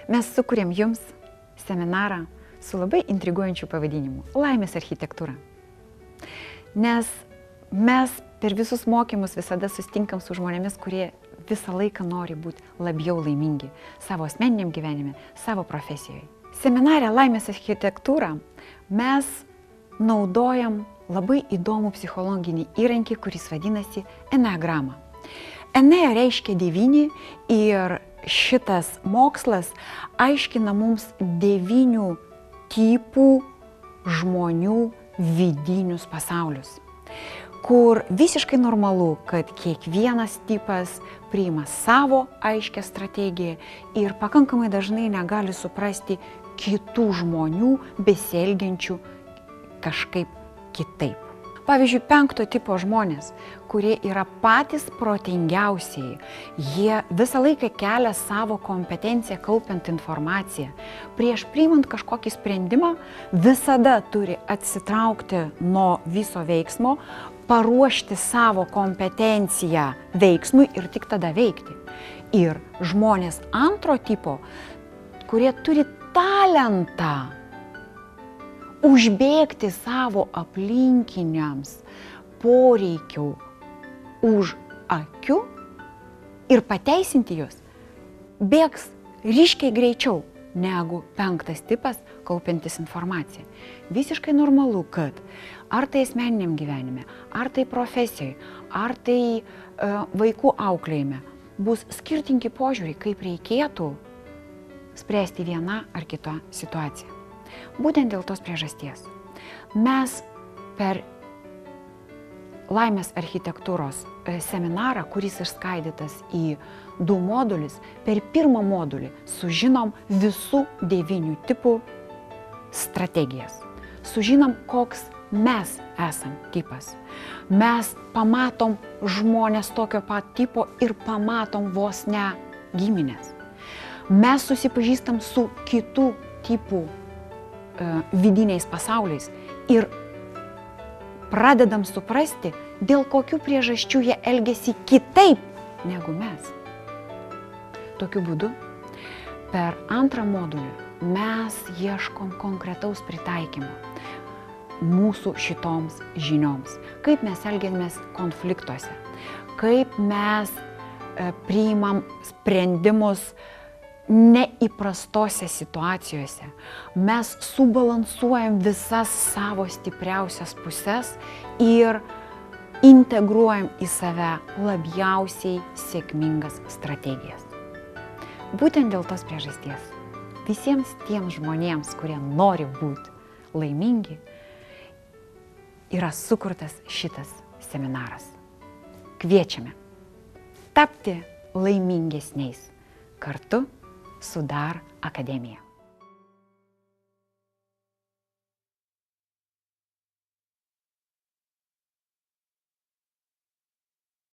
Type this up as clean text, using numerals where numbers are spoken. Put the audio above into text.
mes sukūrėm jums seminarą su labai intriguojančiu pavadinimu – Laimės architektūra. Nes mes per visus mokymus visada sustinkam su žmonėmis, kurie visą laiką nori būti labiau laimingi savo asmeniniam gyvenime, savo profesijoje. Seminare Laimės architektūra mes naudojam labai įdomų psichologinį įrankį, kuris vadinasi enneagramą. Ene reiškia 9 ir šitas mokslas aiškina mums 9 tipų žmonių vidinius pasaulius, kur visiškai normalu, kad kiekvienas tipas priima savo aiškę strategiją ir pakankamai dažnai negali suprasti kitų žmonių besielgiančių kažkaip kitaip. Pavyzdžiui, 5 tipo žmonės, kurie yra patys protingiausiai, jie visą laiką kelia savo kompetenciją kaupiant informaciją. Prieš priimant kažkokį sprendimą visada turi atsitraukti nuo viso veiksmo, paruošti savo kompetenciją veiksmui ir tik tada veikti. Ir žmonės 2 tipo, kurie turi talentą užbėgti savo aplinkiniams poreikių už akių ir pateisinti juos, bėgs ryškiai greičiau negu 5 tipas kaupiantis informaciją. Visiškai normalu, kad ar tai asmeniniam gyvenime, ar tai profesijoje, ar tai vaikų auklėjime bus skirtingi požiūriai, kaip reikėtų spręsti vieną ar kitą situaciją. Būtent dėl tos priežasties mes per Laimės architektūros seminarą, kuris išskaidytas į 2 modulius, per 1 modulį sužinom visų 9 tipų strategijas. Sužinom, koks mes esam tipas. Mes pamatom žmonės tokio pat tipo ir pamatom vos ne giminės. Mes susipažįstam su kitų tipų vidiniais pasauliais ir pradedam suprasti, dėl kokių priežasčių jie elgiasi kitaip negu mes. Tokiu būdu, per 2 modulį mes ieškom konkretaus pritaikymo mūsų šitoms žinioms, kaip mes elgiamės konfliktuose, kaip mes priimam sprendimus neįprastose situacijose. Mes subalansuojam visas savo stipriausias puses ir integruojam į save labiausiai sėkmingas strategijas. Būtent dėl tos priežasties visiems tiems žmonėms, kurie nori būti laimingi, yra sukurtas šitas seminaras. Kviečiame tapti laimingesniais kartu su DAR akademija.